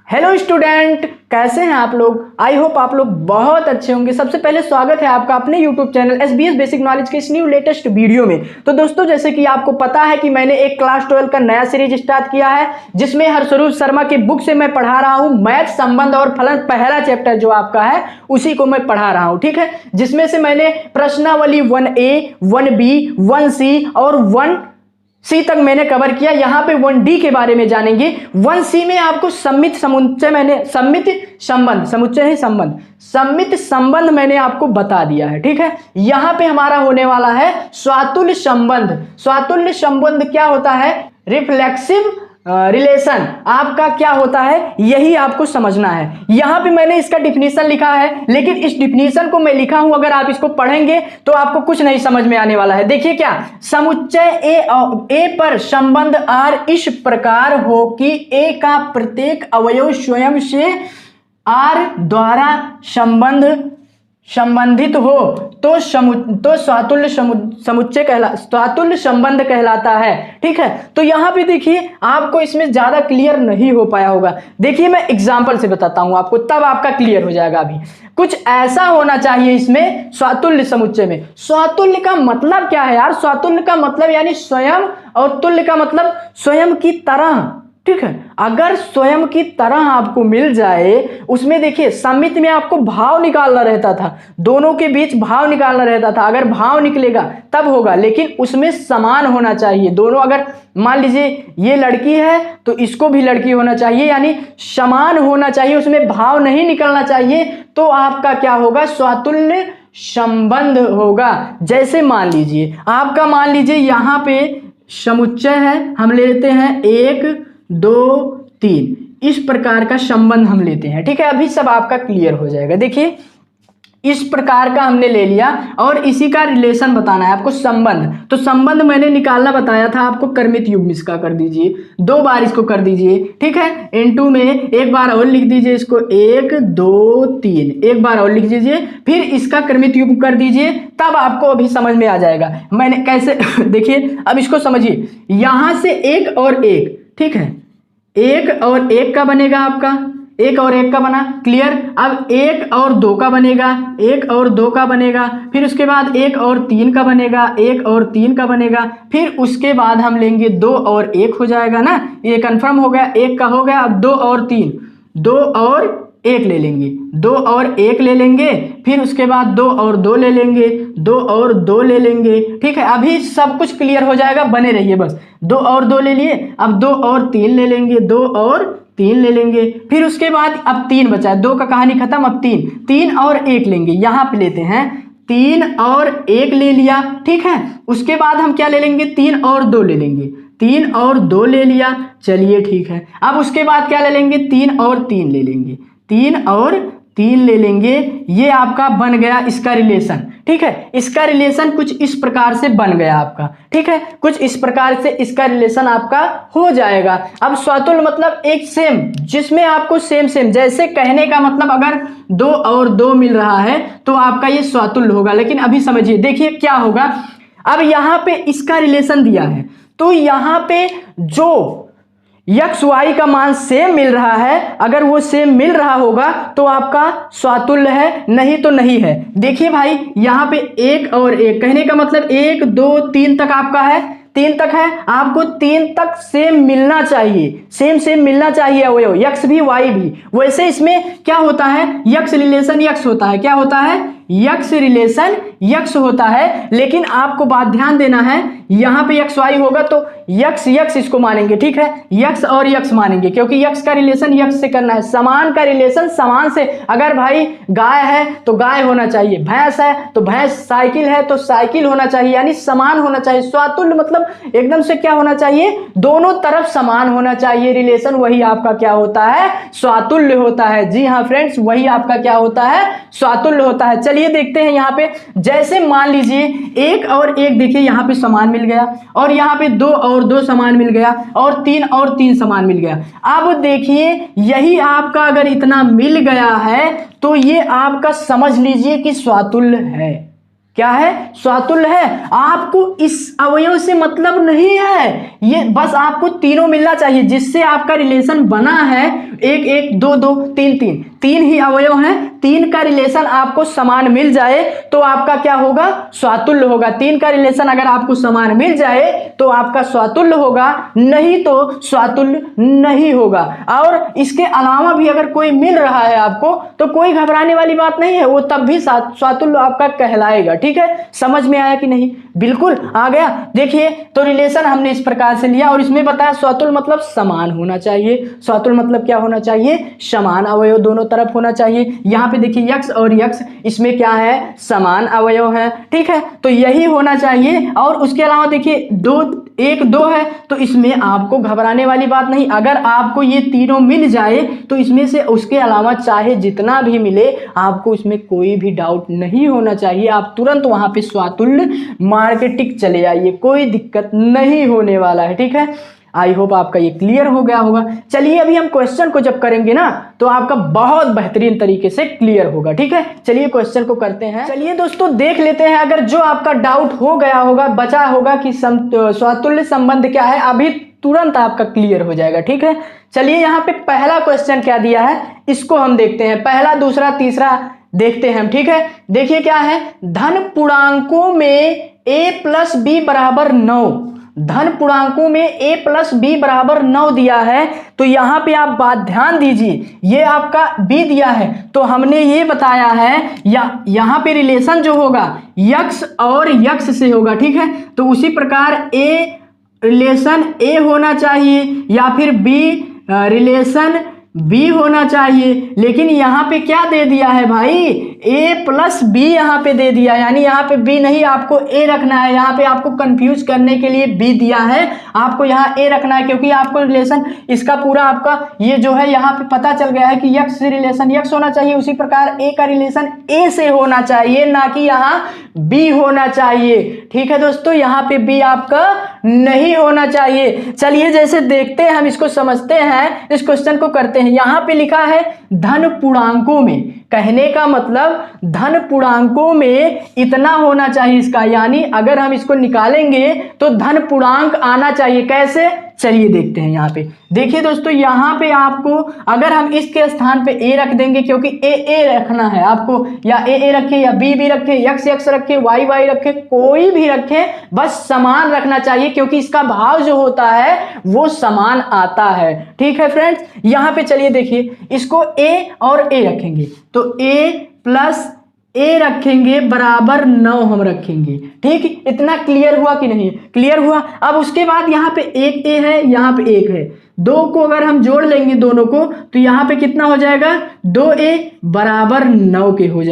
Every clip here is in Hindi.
हेलो स्टूडेंट, कैसे हैं आप लोग। आई होप आप लोग बहुत अच्छे होंगे। सबसे पहले स्वागत है आपका अपने YouTube channel SBS basic knowledge के इस न्यू लेटेस्ट वीडियो में। तो दोस्तों, जैसे कि आपको पता है कि मैंने एक क्लास 12 का नया सीरीज स्टार्ट किया है, जिसमें हरस्वरूप शर्मा की बुक से मैं पढ़ा रहा हूं मैथ, संबंध और फलन। पहला चैप्टर जो आपका है उसी को मैं पढ़ा रहा हूं, ठीक है। जिसमें से मैंने प्रश्नावली 1A, 1B, 1C और 1C तक मैंने कवर किया। यहां पे 1D के बारे में जानेंगे। 1C में आपको सम्मित समुच्चय सम्मित संबंध मैंने आपको बता दिया है, ठीक है। यहां पे हमारा होने वाला है स्वातुल्य संबंध। स्वातुल्य संबंध क्या होता है? रिफ्लेक्सिव रिलेशन आपका क्या होता है, यही आपको समझना है। यहां पे मैंने इसका डिफिनीशन लिखा है, लेकिन इस डिफिनीशन को मैं लिखा हूं, अगर आप इसको पढ़ेंगे तो आपको कुछ नहीं समझ में आने वाला है। देखिए क्या, समुच्चय ए पर संबंध R इस प्रकार हो कि A का प्रत्येक अवयव स्वयं से R द्वारा संबंधित हो तो स्वातुल्य स्वातुल्य संबंध कहलाता है, ठीक है। तो यहां पे देखिए, आपको इसमें ज्यादा क्लियर नहीं हो पाया होगा। देखिए, मैं एग्जांपल से बताता हूं आपको, तब आपका क्लियर हो जाएगा। अभी कुछ ऐसा होना चाहिए इसमें स्वातुल्य समुच्चय में। स्वातुल्य का मतलब क्या है यार? स्वातुल्य का मतलब यानी स्वयं, और तुल्य का मतलब स्वयं की तरह, ठीक है। अगर स्वयं की तरह आपको मिल जाए, उसमें देखिए सम्मित में आपको भाव निकालना रहता था, दोनों के बीच भाव निकालना रहता था। अगर भाव निकलेगा तब होगा, लेकिन उसमें समान होना चाहिए दोनों। अगर मान लीजिए ये लड़की है तो इसको भी लड़की होना चाहिए, यानी समान होना चाहिए, उसमें भाव नहीं निकलना चाहिए। तो आपका क्या होगा? स्वातुल्य संबंध होगा। जैसे मान लीजिए आपका, मान लीजिए यहां पे समुच्चय है, हम ले लेते हैं 1 2 3, इस प्रकार का संबंध हम लेते हैं, ठीक है। अभी सब आपका क्लियर हो जाएगा। देखिए, इस प्रकार का हमने ले लिया और इसी का रिलेशन बताना है आपको, संबंध। तो संबंध मैंने निकालना बताया था आपको, कर्मित युग्म इसका कर दीजिए, 2 बार इसको कर दीजिए, ठीक है। इनटू में एक बार और लिख दीजिए इसको, 1 2 3, एक बार और लिख दीजिए, फिर इसका कर्मित युग्म कर दीजिए, तब आपको अभी समझ में आ जाएगा मैंने कैसे देखिए, अब इसको समझिए। यहां से 1 और 1, ठीक है, 1 और 1 का बनेगा आपका, 1 और 1 का बना, क्लियर। अब 1 और 2 का बनेगा, 1 और 2 का बनेगा, फिर उसके बाद 1 और 3 का बनेगा, 1 और 3 का बनेगा, फिर उसके बाद हम लेंगे 2 और 1 हो जाएगा ना, ये कंफर्म हो गया, 1 का हो गया। अब 2 और 3, 2 और 1 ले लेंगे, 2 और 1 ले लेंगे, फिर उसके बाद 2 और 2 ले लेंगे, 2 और 2 ले लेंगे, ठीक है। अभी सब कुछ क्लियर हो जाएगा, बने रहिए बस। 2 और 2 ले लिए, अब 2 और 3 ले लेंगे, 2 और 3 ले लेंगे, फिर उसके बाद अब 3 बचा है, 2 का कहानी खत्म। अब 3 और 1 लेंगे, यहां पे लेते हैं 3 और 1 ले लिया, ठीक है। उसके बाद हम क्या ले लेंगे? 3 और 2 ले लेंगे, 3 और 2 ले लिया, चलिए ठीक है। अब उसके बाद क्या ले लेंगे? 3 और 3 ले लेंगे, 3 और 3 ले लेंगे। ये आपका बन गया इसका रिलेशन, ठीक है। इसका रिलेशन कुछ इस प्रकार से बन गया आपका, ठीक है। कुछ इस प्रकार से इसका रिलेशन आपका हो जाएगा। अब स्वातुल्य मतलब एक सेम, जिसमें आपको सेम, जैसे कहने का मतलब अगर 2 और 2 मिल रहा है तो आपका ये स्वातुल्य होगा। लेकिन अभी समझिए, देखिए क्या होगा। अब यहां पे इसका रिलेशन दिया है, तो यहां पे जो x y का मान सेम मिल रहा है, अगर वो सेम मिल रहा होगा तो आपका स्वातुल्य है, नहीं तो नहीं है। देखिए भाई, यहां पे 1 और 1, कहने का मतलब 1 2 3 तक आपका है, 3 तक है, आपको 3 तक सेम मिलना चाहिए, सेम मिलना चाहिए अवयव, x भी y भी। वैसे इसमें क्या होता है? x रिलेशन x होता है, क्या होता है? x रिलेशन x होता है। लेकिन आपको बात ध्यान देना है, यहां पे x y होगा तो x इसको मानेंगे, ठीक है। x और x मानेंगे, क्योंकि x का रिलेशन x से करना है, समान का रिलेशन समान से। अगर भाई गाय है तो गाय होना चाहिए, भैंस है तो भैंस, साइकिल है तो साइकिल होना चाहिए, यानी समान होना चाहिए। स्वातुल्य मतलब एकदम से क्या होना चाहिए? दोनों तरफ समान होना चाहिए रिलेशन, वही आपका क्या होता है? स्वातुल्य होता है। जी हाँ फ्रेंड्स, वही आपका क्या होता है? स्वातुल्य होता है। चलिए देखते हैं यहाँ पे, जैसे मान लीजिए 1 और 1, देखिए यहाँ पे समान मिल गया, और यहाँ पे 2 और 2 समान मिल गया, और 3 और 3 समान मिल गया। अब देखिए, यही आपका अगर इतना मिल गया है तो ये आपका समझ लीजिए कि स्वातुल्य है। क्या है, स्वातुल्य है। आपको इस अवयव से मतलब नहीं है, ये बस आपको तीनों मिलना चाहिए जिससे आपका रिलेशन बना है। एक एक, दो दो, तीन तीन, तीन ही अवयव हैं, तीन का रिलेशन आपको समान मिल जाए तो आपका क्या होगा, स्वातुल्य होगा। तीन का रिलेशन अगर आपको समान मिल जाए तो आपका स्वातुल्य होगा, नहीं तो स्वातुल्य नहीं होगा। और इसके अलावा भी अगर कोई मिल रहा है आपको तो कोई घबराने वाली बात नहीं है, वो तब भी स्वातुल्य आपका कहलाएगा। ठीक है, समझ में आया कि नहीं, बिल्कुल आ गया। देखिए तो रिलेशन हमने इस प्रकार से लिया और इसमें बताया स्वातुल्य मतलब समान होना चाहिए। स्वातुल्य मतलब क्या होना चाहिए, समान अवयव दोनों तरफ होना चाहिए। यहाँ पे देखिए यक्ष और यक्ष इसमें क्या है, समान अवयव है। ठीक है, तो यही होना चाहिए। और उसके अलावा देखिए दो, एक दो है तो इसमें आपको घबराने वाली बात नहीं। अगर आपको ये तीनों मिल जाए तो इसमें से उसके अलावा चाहे जितना भी मिले आपको इसमें कोई भी डाउट नहीं होना चाहिए। आप तुरंत वहां पे स्वातुल्य मार के टिक चले आइए, कोई दिक्कत नहीं होने वाला है। ठीक है, आई होप आपका ये क्लियर हो गया होगा। चलिए अभी हम क्वेश्चन को जब करेंगे ना तो आपका बहुत बेहतरीन तरीके से क्लियर होगा। ठीक है, चलिए क्वेश्चन को करते हैं। चलिए दोस्तों देख लेते हैं, अगर जो आपका डाउट हो गया होगा, बचा होगा कि स्वातुल्य संबंध क्या है, अभी तुरंत आपका क्लियर हो जाएगा। ठीक है, चलिए यहाँ पे पहला क्वेश्चन क्या दिया है इसको हम देखते हैं, पहला दूसरा तीसरा देखते हैं हम। ठीक है, देखिए क्या है, धन पूर्णांकों में a प्लस बी बराबर 9, धन पूर्णांकों में a प्लस बी बराबर 9 दिया है। तो यहां पे आप बात ध्यान दीजिए, ये आपका b दिया है तो हमने ये बताया है यहां पे रिलेशन जो होगा यक्ष और यक्ष से होगा। ठीक है, तो उसी प्रकार a रिलेशन a होना चाहिए या फिर b रिलेशन बी होना चाहिए। लेकिन यहाँ पे क्या दे दिया है भाई, ए प्लस बी यहाँ पे दे दिया, यानी यहाँ पे बी नहीं आपको ए रखना है। यहाँ पे आपको कंफ्यूज करने के लिए बी दिया है, आपको यहाँ ए रखना है क्योंकि आपको रिलेशन इसका पूरा आपका ये जो है यहाँ पे पता चल गया है कि यक्ष से रिलेशन यक्ष होना चाहिए, उसी प्रकार ए का रिलेशन ए से होना चाहिए, ना कि यहाँ बी होना चाहिए। ठीक है दोस्तों, यहाँ पे बी आपका नहीं होना चाहिए। चलिए जैसे देखते हैं, हम इसको समझते हैं, इस क्वेश्चन को करते हैं। यहां पे लिखा है धन पूर्णांकों में, कहने का मतलब धन पूर्णांकों में इतना होना चाहिए इसका, यानी अगर हम इसको निकालेंगे तो धन पूर्णांक आना चाहिए। कैसे, चलिए देखते हैं। यहाँ पे देखिए दोस्तों, यहाँ पे आपको अगर हम इसके स्थान पे ए रख देंगे, क्योंकि ए रखना है आपको, या ए रखे या बी रखे, यक्ष यक्ष रखे, वाई वाई रखे, कोई भी रखे, बस समान रखना चाहिए क्योंकि इसका भाव जो होता है वो समान आता है। ठीक है फ्रेंड्स, यहाँ पे चलिए देखिए, इसको ए और ए रखेंगे तो ए प्लस ए रखेंगे बराबर 9 हम रखेंगे। ठीक, इतना क्लियर हुआ कि नहीं, क्लियर हुआ। अब उसके बाद यहाँ पे एक ए है, यहाँ पे एक है, दो को अगर हम जोड़ लेंगे दोनों को तो यहाँ पे कितना हो जाएगा, 2a बराबर 9 के हो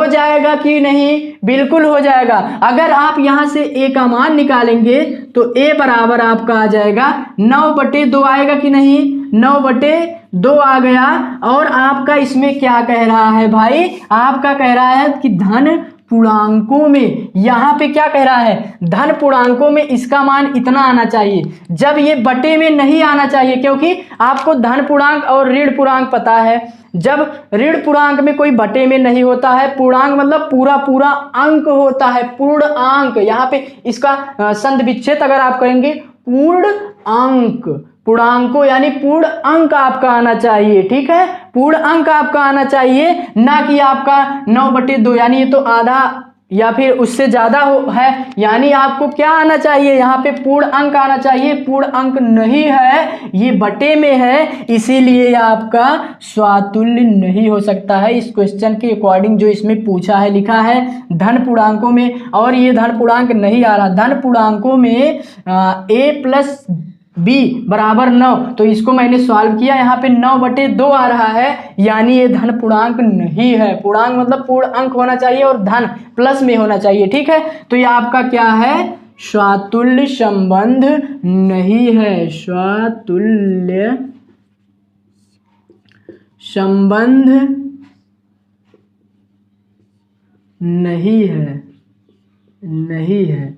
जाएगा कि नहीं, बिल्कुल हो जाएगा। अगर आप यहाँ से a का मान निकालेंगे तो a बराबर आपका आ जाएगा 9/2 आएगा कि नहीं, 9/2 आ गया। और आपका इसमें क्या कह रहा है भाई, आपका कह रहा है कि धन पूर्णांकों में, यहां पे क्या कह रहा है, धन पूर्णांकों में इसका मान इतना आना चाहिए, जब ये बटे में नहीं आना चाहिए, क्योंकि आपको धन पूर्णांक और ऋण पूर्णांक पता है। जब ऋण पूर्णांक में कोई बटे में नहीं होता है, पूर्णांक मतलब पूरा अंक होता है, पूर्ण अंक। यहाँ पे इसका संधि विच्छेद अगर आप करेंगे, पूर्ण अंक, पूर्णांकों यानी पूर्ण अंक आपका आना चाहिए। ठीक है, पूर्ण अंक आपका आना चाहिए, ना कि आपका 9/2, यानी ये तो आधा या फिर उससे ज्यादा है, यानी आपको क्या आना चाहिए, यहाँ पे पूर्ण अंक आना चाहिए। पूर्ण अंक नहीं है, ये बटे में है, इसीलिए आपका स्वातुल्य नहीं हो सकता है। इस क्वेश्चन के अकॉर्डिंग जो इसमें पूछा है, लिखा है धन पूर्णांकों में, और ये धन पूर्णांक नहीं आ रहा। धन पूर्णांकों में a प्लस b बराबर 9, तो इसको मैंने सॉल्व किया, यहाँ पे 9/2 आ रहा है, यानी ये धन पूर्णांक नहीं है। पूर्णांक मतलब पूर्ण अंक होना चाहिए और धन प्लस में होना चाहिए। ठीक है, तो ये आपका क्या है, स्वातुल्य संबंध नहीं है, स्वातुल्य संबंध नहीं है।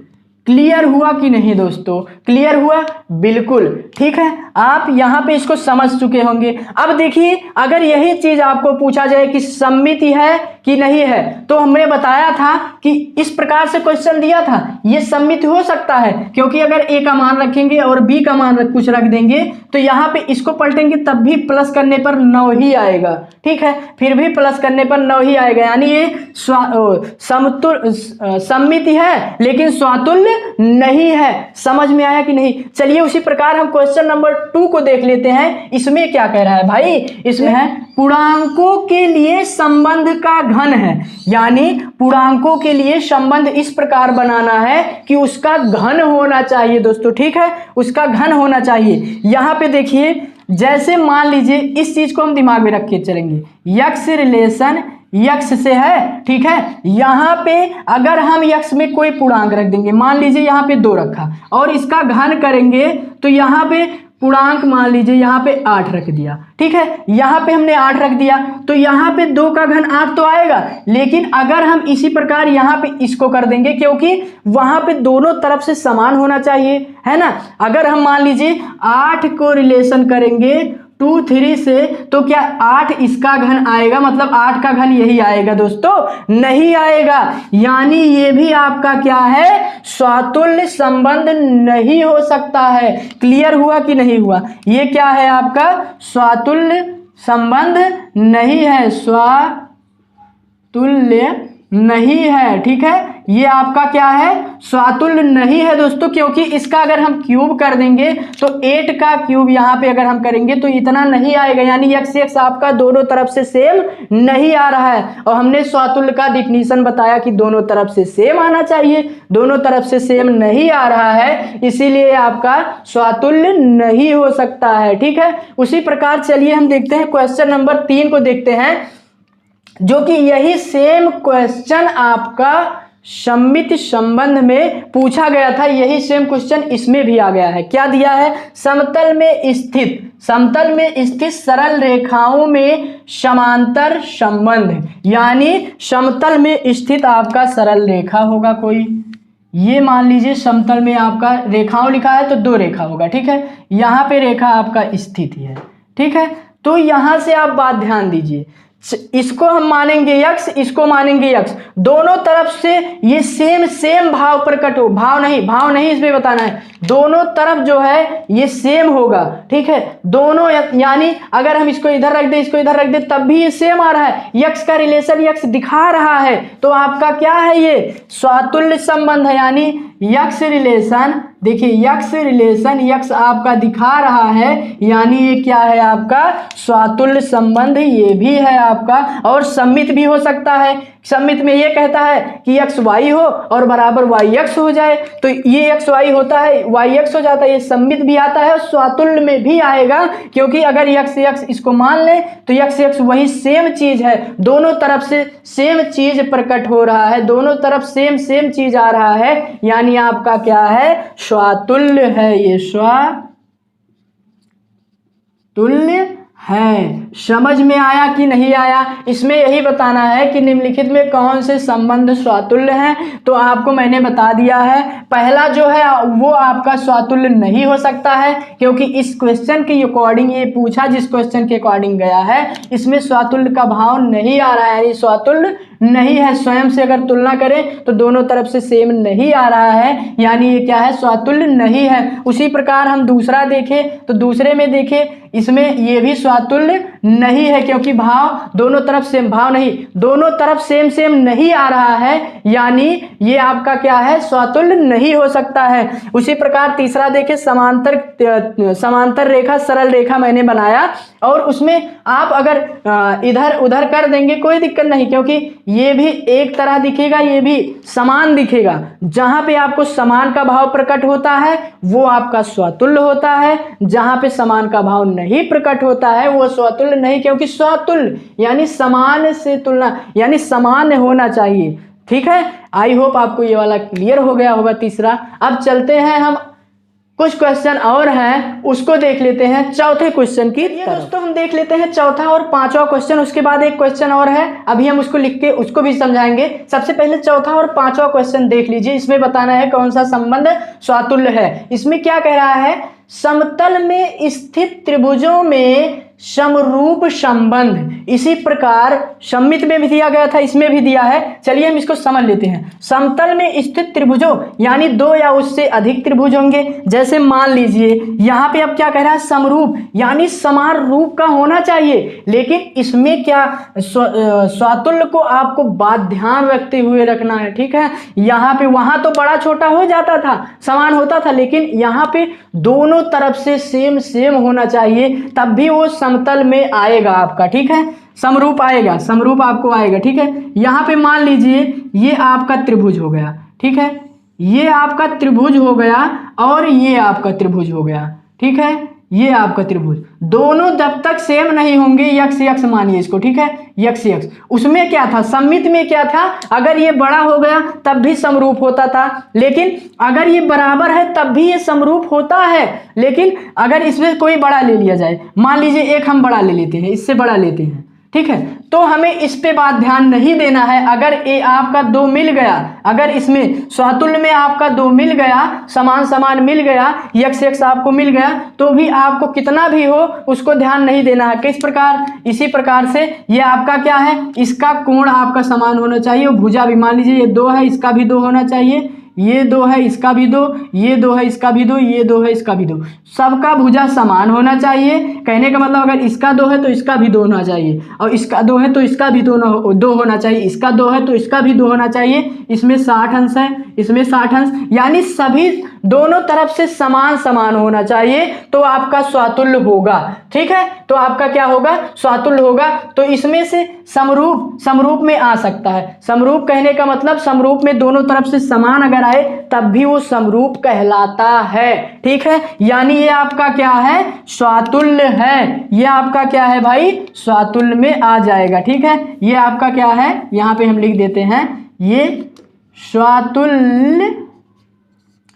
क्लियर हुआ कि नहीं दोस्तों? क्लियर हुआ? बिल्कुल ठीक है, आप यहाँ पे इसको समझ चुके होंगे। अब देखिए, अगर यही चीज आपको पूछा जाए कि सममिति है कि नहीं है, तो हमने बताया था कि इस प्रकार से क्वेश्चन दिया था, ये सममित हो सकता है, क्योंकि अगर ए का मान रखेंगे और बी का मान कुछ रख देंगे तो यहाँ पे इसको पलटेंगे तब भी प्लस करने पर 9 ही आएगा। ठीक है, फिर भी प्लस करने पर 9 ही आएगा, यानी ये सममिति है लेकिन स्वातुल्य नहीं है। समझ में आया कि नहीं? चलिए उसी प्रकार हम क्वेश्चन नंबर 2 को देख लेते हैं। इसमें क्या कह रहा है भाई? इसमें है पूर्णांकों के लिए संबंध का घन है, यानी पूर्णांकों के लिए संबंध इस प्रकार बनाना है कि उसका घन होना चाहिए दोस्तों। ठीक है, उसका घन होना चाहिए। यहां पे देखिए, जैसे मान लीजिए इस चीज को हम दिमाग में रख के चलेंगे, यक्स रिलेशन यक्स से है। ठीक है, यहां पे अगर हम यक्स में कोई पूर्णांक रख देंगे, मान लीजिए यहां पे 2 रखा और इसका घन करेंगे तो यहां पे पूर्णांक मान लीजिए यहाँ पे 8 रख दिया। ठीक है, यहाँ पे हमने 8 रख दिया तो यहाँ पे 2 का घन 8 तो आएगा, लेकिन अगर हम इसी प्रकार यहाँ पे इसको कर देंगे, क्योंकि वहां पे दोनों तरफ से समान होना चाहिए, है ना। अगर हम मान लीजिए 8 को रिलेशन करेंगे 2 3 से, तो क्या 8 इसका घन आएगा, मतलब 8 का घन यही आएगा दोस्तों? नहीं आएगा, यानी ये भी आपका क्या है? स्वातुल्य संबंध नहीं हो सकता है। क्लियर हुआ कि नहीं हुआ? ये क्या है आपका? स्वातुल्य संबंध नहीं है, स्वातुल्य नहीं है। ठीक है, ये आपका क्या है? स्वातुल्य नहीं है दोस्तों, क्योंकि इसका अगर हम क्यूब कर देंगे तो 8 का क्यूब यहाँ पे अगर हम करेंगे तो इतना नहीं आएगा, यानी एक्स एक्स आपका दोनों तरफ से सेम नहीं आ रहा है। और हमने स्वातुल्य का डिफिनीशन बताया कि दोनों तरफ से सेम आना चाहिए, दोनों तरफ से सेम नहीं आ रहा है, इसीलिए आपका स्वातुल्य नहीं हो सकता है। ठीक है, उसी प्रकार चलिए हम देखते हैं क्वेश्चन नंबर 3 को देखते हैं, जो कि यही सेम क्वेश्चन आपका सममित संबंध में पूछा गया था। यही सेम क्वेश्चन इसमें भी आ गया है। क्या दिया है? समतल में स्थित सरल रेखाओं में समांतर संबंध, यानी समतल में स्थित आपका सरल रेखा होगा कोई, ये मान लीजिए समतल में आपका रेखाओं लिखा है तो 2 रेखा होगा। ठीक है, यहाँ पे रेखा आपका स्थित है। ठीक है, तो यहां से आप बात ध्यान दीजिए, इसको हम मानेंगे यक्स, इसको मानेंगे यक्स, दोनों तरफ से ये सेम भाव प्रकट हो, भाव नहीं इसमें बताना है, दोनों तरफ जो है ये सेम होगा। ठीक है, दोनों, यानी अगर हम इसको इधर रख दें, इसको इधर रख दें, तब भी ये सेम आ रहा है, यक्स का रिलेशन यक्स दिखा रहा है, तो आपका क्या है? ये स्वातुल्य संबंध है, यानी यक्स रिलेशन, देखिए यक्स रिलेशन यक्स आपका दिखा रहा है, यानी ये क्या है? आपका स्वातुल्य संबंध ये भी है आपका। और सममित भी हो सकता है, सममित में ये कहता है कि एक्स वाई हो और बराबर वाई एक्स हो जाए, तो ये एक्स वाई होता है, वाई एक्स हो जाता है, ये सममित भी आता है और स्वातुल्य में भी आएगा, क्योंकि अगर एक्स एक्स इसको मान ले तो एक्स एक्स वही सेम चीज है, दोनों तरफ से सेम चीज प्रकट हो रहा है, दोनों तरफ सेम चीज आ रहा है, यानी आपका क्या है? स्वातुल्य है, ये स्वातुल्य है। समझ में आया कि नहीं आया? इसमें यही बताना है कि निम्नलिखित में कौन से संबंध स्वातुल्य हैं, तो आपको मैंने बता दिया है। पहला जो है वो आपका स्वातुल्य नहीं हो सकता है, क्योंकि इस क्वेश्चन के अकॉर्डिंग ये पूछा, जिस क्वेश्चन के अकॉर्डिंग गया है, इसमें स्वातुल्य का भाव नहीं आ रहा है, यानी स्वातुल्य नहीं है। स्वयं से अगर तुलना करें तो दोनों तरफ से सेम नहीं आ रहा है, यानी ये क्या है? स्वातुल्य नहीं है। उसी प्रकार हम दूसरा देखें तो दूसरे में देखें, इसमें ये भी स्वातुल्य नहीं है, क्योंकि भाव दोनों तरफ सेम, भाव नहीं, दोनों तरफ सेम नहीं आ रहा है, यानी ये आपका क्या है? स्वातुल्य नहीं हो सकता है। उसी प्रकार तीसरा देखें, समांतर रेखा सरल रेखा मैंने बनाया, और उसमें आप अगर इधर उधर कर देंगे कोई दिक्कत नहीं, क्योंकि ये भी एक तरह दिखेगा, ये भी समान दिखेगा। जहां पे आपको समान का भाव प्रकट होता है वो आपका स्वातुल्य होता है, जहां पे समान का भाव नहीं प्रकट होता है वो स्वातुल्य नहीं, क्योंकि स्वातुल्य यानी समान से तुलना, यानी समान होना चाहिए। ठीक है, आई होप आपको ये वाला क्लियर हो गया होगा तीसरा। अब चलते हैं हम कुछ क्वेश्चन और हैं, उसको देख लेते हैं चौथे क्वेश्चन की तरफ। दोस्तों हम देख लेते हैं चौथा और पांचवा क्वेश्चन, उसके बाद एक क्वेश्चन और है, अभी हम उसको लिख के उसको भी समझाएंगे। सबसे पहले चौथा और पांचवा क्वेश्चन देख लीजिए। इसमें बताना है कौन सा संबंध स्वातुल्य है। इसमें क्या कह रहा है, समतल में स्थित त्रिभुजों में समरूप संबंध, इसी प्रकार सममित में भी दिया गया था, इसमें भी दिया है। चलिए हम इसको समझ लेते हैं। समतल में स्थित त्रिभुजों यानी दो या उससे अधिक त्रिभुज होंगे। जैसे मान लीजिए यहाँ पे अब क्या कह रहा है, समरूप यानी समान रूप का होना चाहिए। लेकिन इसमें क्या स्वातुल्य को आपको बात ध्यान रखते हुए रखना है, ठीक है। यहाँ पे वहां तो बड़ा छोटा हो जाता था, समान होता था, लेकिन यहाँ पे दोनों तरफ से सेम होना चाहिए, तब भी वो समतल में आएगा आपका, ठीक है। समरूप आएगा, समरूप आपको आएगा, ठीक है। यहाँ पे मान लीजिए ये आपका त्रिभुज हो गया, ठीक है, ये आपका त्रिभुज हो गया और ये आपका त्रिभुज हो गया, ठीक है। ये आपका त्रिभुज, दोनों जब तक सेम नहीं होंगे, यक्स यक्स मानिए इसको, ठीक है, यक्स यक्स। उसमें क्या था, सममित में क्या था, अगर ये बड़ा हो गया तब भी समरूप होता था, लेकिन अगर ये बराबर है तब भी ये समरूप होता है। लेकिन अगर इसमें कोई बड़ा ले लिया जाए, मान लीजिए एक हम बड़ा ले लेते हैं, इससे बड़ा लेते हैं, ठीक है, तो हमें इस पे बात ध्यान नहीं देना है। अगर ये आपका दो मिल गया, अगर इसमें स्वातुल्य में आपका दो मिल गया, समान समान मिल गया, यक्स यक्स आपको मिल गया, तो भी आपको कितना भी हो उसको ध्यान नहीं देना है। किस प्रकार, इसी प्रकार से ये आपका क्या है, इसका कोण आपका समान होना चाहिए। भुजा भी मान लीजिए ये दो है, इसका भी दो होना चाहिए, ये दो है इसका भी दो, ये दो है इसका भी दो, ये दो है इसका भी दो, सबका भुजा समान होना चाहिए। कहने का मतलब अगर इसका दो है तो इसका भी दो होना चाहिए, और इसका दो है तो इसका भी दो होना चाहिए, इसका दो है तो इसका भी दो होना चाहिए। इसमें 60 अंश है, इसमें 60 अंश, यानी सभी दोनों तरफ से समान समान होना चाहिए, तो आपका स्वातुल्य होगा, ठीक है। तो आपका क्या होगा, स्वातुल्य होगा। तो इसमें से समरूप में आ सकता है। समरूप कहने का मतलब समरूप में दोनों तरफ से समान अगर आए तब भी वो समरूप कहलाता है, ठीक है। यानी ये आपका क्या है, स्वातुल्य है। ये आपका क्या है भाई, स्वातुल्य में आ जाएगा, ठीक है। ये आपका क्या है, यहां पे हम लिख देते हैं, ये स्वातुल्य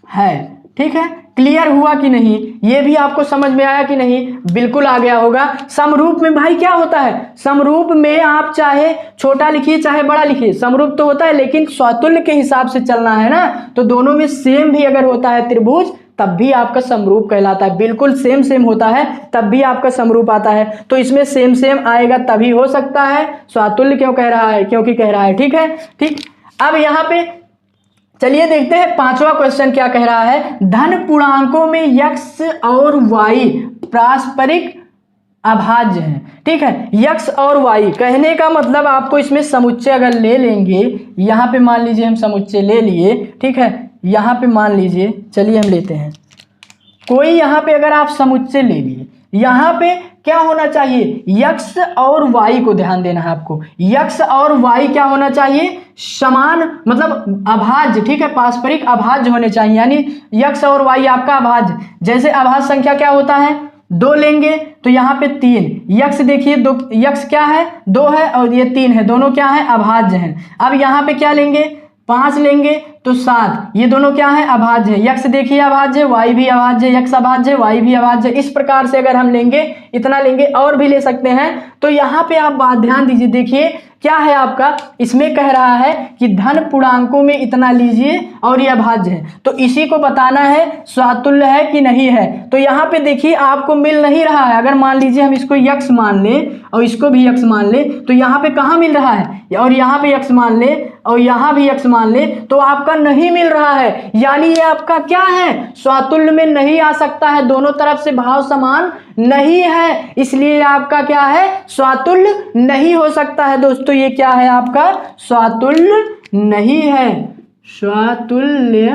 है, ठीक है। क्लियर हुआ कि नहीं, ये भी आपको समझ में आया कि नहीं, बिल्कुल आ गया होगा। समरूप में भाई क्या होता है, समरूप में आप चाहे छोटा लिखिए चाहे बड़ा लिखिए, समरूप तो होता है, लेकिन स्वातुल्य के हिसाब से चलना है ना। तो दोनों में सेम भी अगर होता है त्रिभुज, तब भी आपका समरूप कहलाता है। बिल्कुल सेम होता है तब भी आपका समरूप आता है। तो इसमें सेम आएगा तभी हो सकता है। स्वातुल्य क्यों कह रहा है, क्योंकि कह रहा है, ठीक है, ठीक। अब यहाँ पे चलिए देखते हैं पांचवा क्वेश्चन क्या कह रहा है। धन पूर्णांकों में यक्स और वाई पारस्परिक अभाज्य हैं, ठीक है। यक्स और वाई कहने का मतलब आपको इसमें समुच्चय अगर ले लेंगे, यहाँ पे मान लीजिए हम समुच्चय ले लिए, ठीक है। यहाँ पे मान लीजिए, चलिए हम लेते हैं कोई, यहाँ पे अगर आप समुच्चय ले लिए, यहाँ पे क्या होना चाहिए, यक्स और वाई को ध्यान देना है आपको। यक्स और वाई क्या होना चाहिए, समान, मतलब अभाज्य, ठीक है, पारस्परिक अभाज्य होने चाहिए। यानी यक्स और वाई आपका अभाज्य। जैसे अभाज्य संख्या क्या होता है, दो लेंगे तो यहाँ पे 3, यक्स देखिए दो, यक्स क्या है, 2 है और ये 3 है, दोनों क्या है, अभाज्य हैं। अब यहाँ पे क्या लेंगे, 5 लेंगे तो 7, ये दोनों क्या है, अभाज्य है। यक्स देखिए अभाज्य, वाई भी अभाज्य, यक्स अभाज्य, वाई भी अभाज्य। इस प्रकार से अगर हम लेंगे, इतना लेंगे, और भी ले सकते हैं। तो यहाँ पे आप बात ध्यान दीजिए, देखिए क्या है आपका, इसमें कह रहा है कि धन पूर्णांकों में इतना लीजिए और ये अभाज्य है, तो इसी को बताना है स्वातुल्य है कि नहीं है। तो यहाँ पे देखिए आपको मिल नहीं रहा है। अगर मान लीजिए हम इसको यक्स मान ले और इसको भी यक्स मान ले, तो यहाँ पे कहाँ मिल रहा है, और यहाँ पे यक्स मान ले और यहाँ भी यक्स मान ले, तो आपका नहीं मिल रहा है। यानी ये आपका क्या है, स्वातुल्य में नहीं आ सकता है, दोनों तरफ से भाव समान नहीं है, इसलिए आपका क्या है, स्वातुल्य नहीं हो सकता है। दोस्तों ये क्या है आपका, स्वातुल्य नहीं है, स्वातुल्य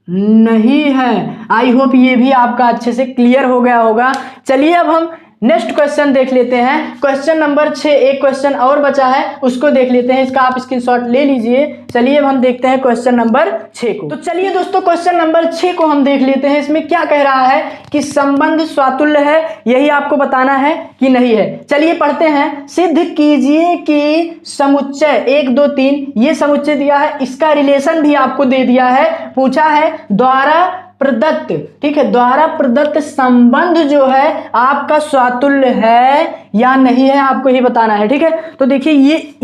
नहीं है। आई होप ये भी आपका अच्छे से क्लियर हो गया होगा। चलिए अब हम नेक्स्ट क्वेश्चन देख लेते हैं, क्वेश्चन नंबर 6। एक क्वेश्चन और बचा है, उसको देख लेते हैं, इसका आप स्क्रीनशॉट ले लीजिए। चलिए अब हम देखते हैं क्वेश्चन नंबर 6 को। तो चलिए दोस्तों क्वेश्चन नंबर 6 को हम देख लेते हैं। इसमें क्या कह रहा है कि संबंध स्वातुल्य है, यही आपको बताना है कि नहीं है। चलिए पढ़ते हैं। सिद्ध कीजिए कि समुच्चय 1 2 3, ये समुच्चय दिया है, इसका रिलेशन भी आपको दे दिया है, पूछा है द्वारा प्रदत्त, ठीक है, द्वारा प्रदत्त संबंध जो है आपका स्वातुल्य है या नहीं है, आपको ही बताना है, ठीक है। तो देखिए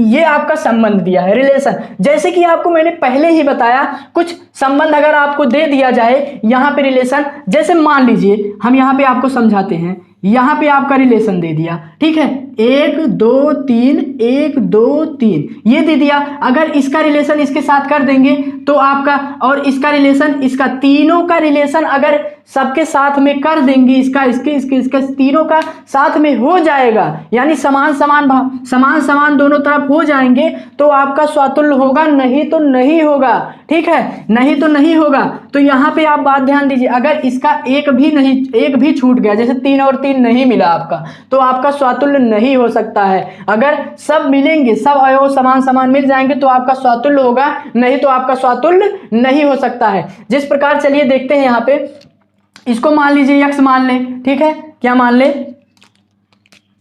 ये आपका संबंध दिया है, रिलेशन। जैसे कि आपको मैंने पहले ही बताया, कुछ संबंध अगर आपको दे दिया जाए यहाँ पे रिलेशन, जैसे मान लीजिए हम यहाँ पे आपको समझाते हैं, यहाँ पे आपका रिलेशन दे दिया, ठीक है, 1 2 3 1 2 3 ये दे दिया। अगर इसका रिलेशन इसके साथ कर देंगे तो आपका, और इसका रिलेशन इसका, तीनों का रिलेशन अगर सबके साथ में कर देंगे, इसका इसके तीनों का साथ में हो जाएगा, यानी समान समान दोनों तरफ हो जाएंगे, तो आपका स्वातुल्य होगा, नहीं तो नहीं होगा, ठीक है, नहीं तो नहीं होगा। तो यहाँ पे आप बात ध्यान दीजिए, अगर इसका एक भी छूट गया, जैसे 3 और 3 नहीं मिला आपका, तो आपका स्वातुल्य नहीं हो सकता है। अगर सब मिलेंगे, सब अवयव समान मिल जाएंगे तो आपका स्वातुल्य होगा, नहीं तो आपका स्वातुल्य नहीं हो सकता है। जिस प्रकार, चलिए देखते हैं यहाँ पे, इसको मान लीजिए x मान ले, ठीक है, क्या मान ले,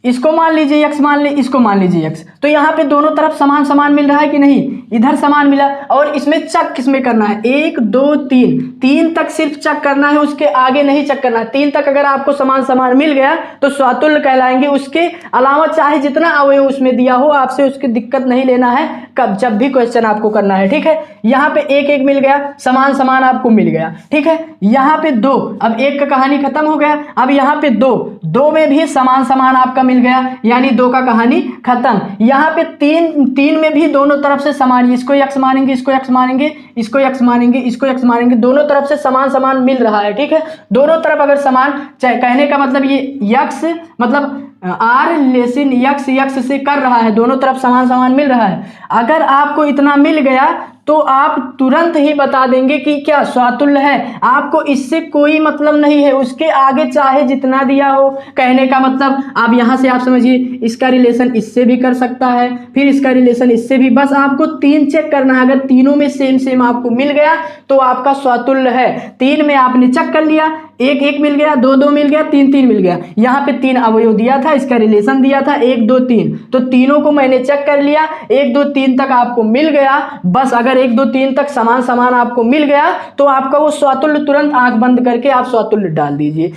इसको मान लीजिए x मान ले, इसको मान लीजिए x। तो यहाँ पे दोनों तरफ समान मिल रहा है कि नहीं, इधर समान मिला। और इसमें चक किसमें करना है, 1 2 3 तक सिर्फ चक करना है, उसके आगे नहीं चक करना है। 3 तक अगर आपको समान मिल गया तो स्वातुल्य कहलाएंगे। उसके अलावा चाहे जितना अवयव उसमें दिया हो, आपसे उसकी दिक्कत नहीं लेना है, कब जब भी क्वेश्चन आपको करना है, ठीक है। यहाँ पे 1 मिल गया, समान आपको मिल गया, ठीक है। यहाँ पे 2, अब 1 का कहानी खत्म हो गया। अब यहाँ पे 2 में भी समान आपका मिल गया, यानी 2 का कहानी खत्म। यहाँ पे 3 में भी दोनों तरफ से समान, इसको x मानेंगे, इसको x मानेंगे, इसको x मानेंगे, इसको x मानेंगे, दोनों तरफ से समान मिल रहा है, ठीक है। दोनों तरफ अगर समान, कहने का मतलब ये x मतलब आर लेसिन x से कर रहा है, दोनों तरफ समान मिल रहा है। अगर आपको इतना मिल गया तो आप तुरंत ही बता देंगे कि क्या स्वातुल्य है, आपको इससे कोई मतलब नहीं है, उसके आगे चाहे जितना दिया हो। कहने का मतलब आप यहाँ से आप समझिए, इसका रिलेशन इससे भी कर सकता है, फिर इसका रिलेशन इससे भी, बस आपको 3 चेक करना है। अगर तीनों में सेम आपको मिल गया तो आपका स्वातुल्य है। 3 में आपने चेक कर लिया, 1 मिल गया, 2 मिल गया, 3 मिल गया। यहाँ पे 3 अवयव दिया था, इसका रिलेशन दिया था 1 2 3, तो तीनों को मैंने चेक कर लिया, 1 2 3 तक आपको मिल गया। बस अगर 1 2 3 तक समान आपको मिल गया तो आपका वो स्वातुल्य, तुरंत आंख बंद करके आप स्वातुल्य डाल दीजिए।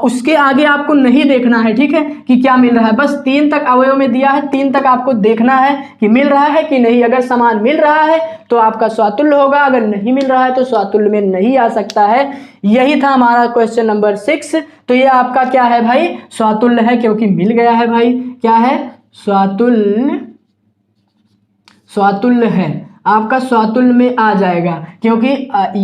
उसके आगे आपको नहीं देखना है, ठीक है, कि क्या मिल रहा है। बस 3 तक अवयव में दिया है, 3 तक आपको देखना है कि मिल रहा है कि नहीं। अगर समान मिल रहा है तो आपका स्वातुल्य होगा, अगर नहीं मिल रहा है तो स्वातुल्य में नहीं आ सकता है। यही था हमारा क्वेश्चन नंबर 6। तो ये आपका क्या है भाई, स्वातुल्य है, क्योंकि मिल गया है भाई। क्या है, स्वातुल्य है, आपका स्वातुल्य में आ जाएगा, क्योंकि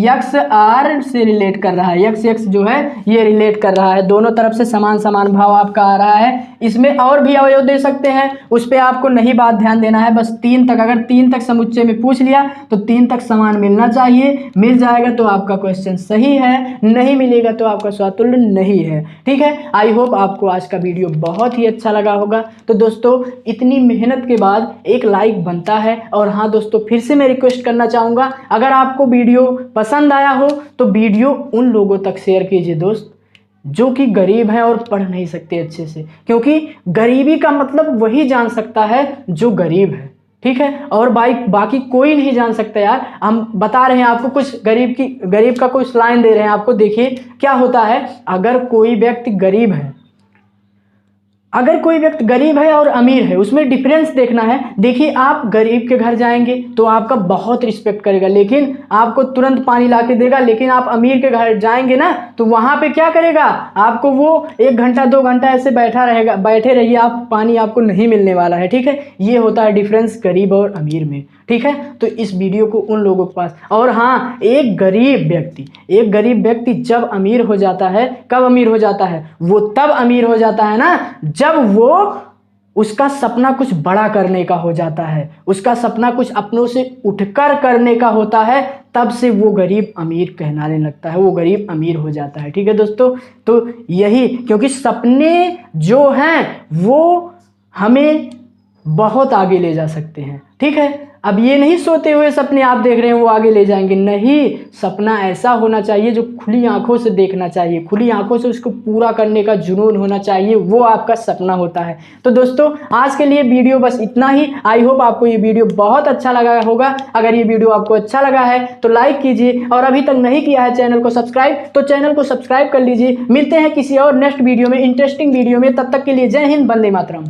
x r से रिलेट कर रहा है, x जो है ये रिलेट कर रहा है, दोनों तरफ से समान भाव आपका आ रहा है। इसमें और भी अवयव दे सकते हैं, उस पर आपको नहीं बात ध्यान देना है। बस 3 तक, अगर 3 तक समुच्चय में पूछ लिया तो 3 तक समान मिलना चाहिए, मिल जाएगा तो आपका क्वेश्चन सही है, नहीं मिलेगा तो आपका स्वातुल्य नहीं है, ठीक है। आई होप आपको आज का वीडियो बहुत ही अच्छा लगा होगा। तो दोस्तों इतनी मेहनत के बाद एक लाइक बनता है। और हाँ दोस्तों, फिर से मैं रिक्वेस्ट करना चाहूँगा, अगर आपको वीडियो पसंद आया हो तो वीडियो उन लोगों तक शेयर कीजिए दोस्त, जो कि गरीब हैं और पढ़ नहीं सकते अच्छे से, क्योंकि गरीबी का मतलब वही जान सकता है जो गरीब है, ठीक है। और बाकी कोई नहीं जान सकता यार। हम बता रहे हैं आपको, कुछ गरीब का कुछ लाइन दे रहे हैं आपको। देखिए क्या होता है, अगर कोई व्यक्ति गरीब है, और अमीर है, उसमें डिफरेंस देखना है। देखिए आप गरीब के घर जाएंगे तो आपका बहुत रिस्पेक्ट करेगा, लेकिन आपको तुरंत पानी ला के देगा। लेकिन आप अमीर के घर जाएंगे ना तो वहाँ पे क्या करेगा, आपको वो 1 घंटा 2 घंटा ऐसे बैठे रहिए, आप पानी आपको नहीं मिलने वाला है, ठीक है। ये होता है डिफरेंस गरीब और अमीर में, ठीक है। तो इस वीडियो को उन लोगों के पास, और हाँ, एक गरीब व्यक्ति जब अमीर हो जाता है, कब अमीर हो जाता है, वो तब अमीर हो जाता है ना जब वो उसका सपना कुछ बड़ा करने का हो जाता है, उसका सपना कुछ अपनों से उठकर करने का होता है, तब से वो गरीब अमीर कहलाने लगता है, वो गरीब अमीर हो जाता है। ठीक है दोस्तों, तो यही, क्योंकि सपने जो हैं वो हमें बहुत आगे ले जा सकते हैं। ठीक है, अब ये नहीं सोते हुए सपने आप देख रहे हैं वो आगे ले जाएंगे, नहीं, सपना ऐसा होना चाहिए जो खुली आंखों से देखना चाहिए, खुली आंखों से उसको पूरा करने का जुनून होना चाहिए, वो आपका सपना होता है। तो दोस्तों आज के लिए वीडियो बस इतना ही। आई होप आपको ये वीडियो बहुत अच्छा लगा होगा। अगर ये वीडियो आपको अच्छा लगा है तो लाइक कीजिए, और अभी तक नहीं किया है चैनल को सब्सक्राइब तो चैनल को सब्सक्राइब कर लीजिए। मिलते हैं किसी और नेक्स्ट वीडियो में, इंटरेस्टिंग वीडियो में, तब तक के लिए जय हिंद, वंदे मातरम।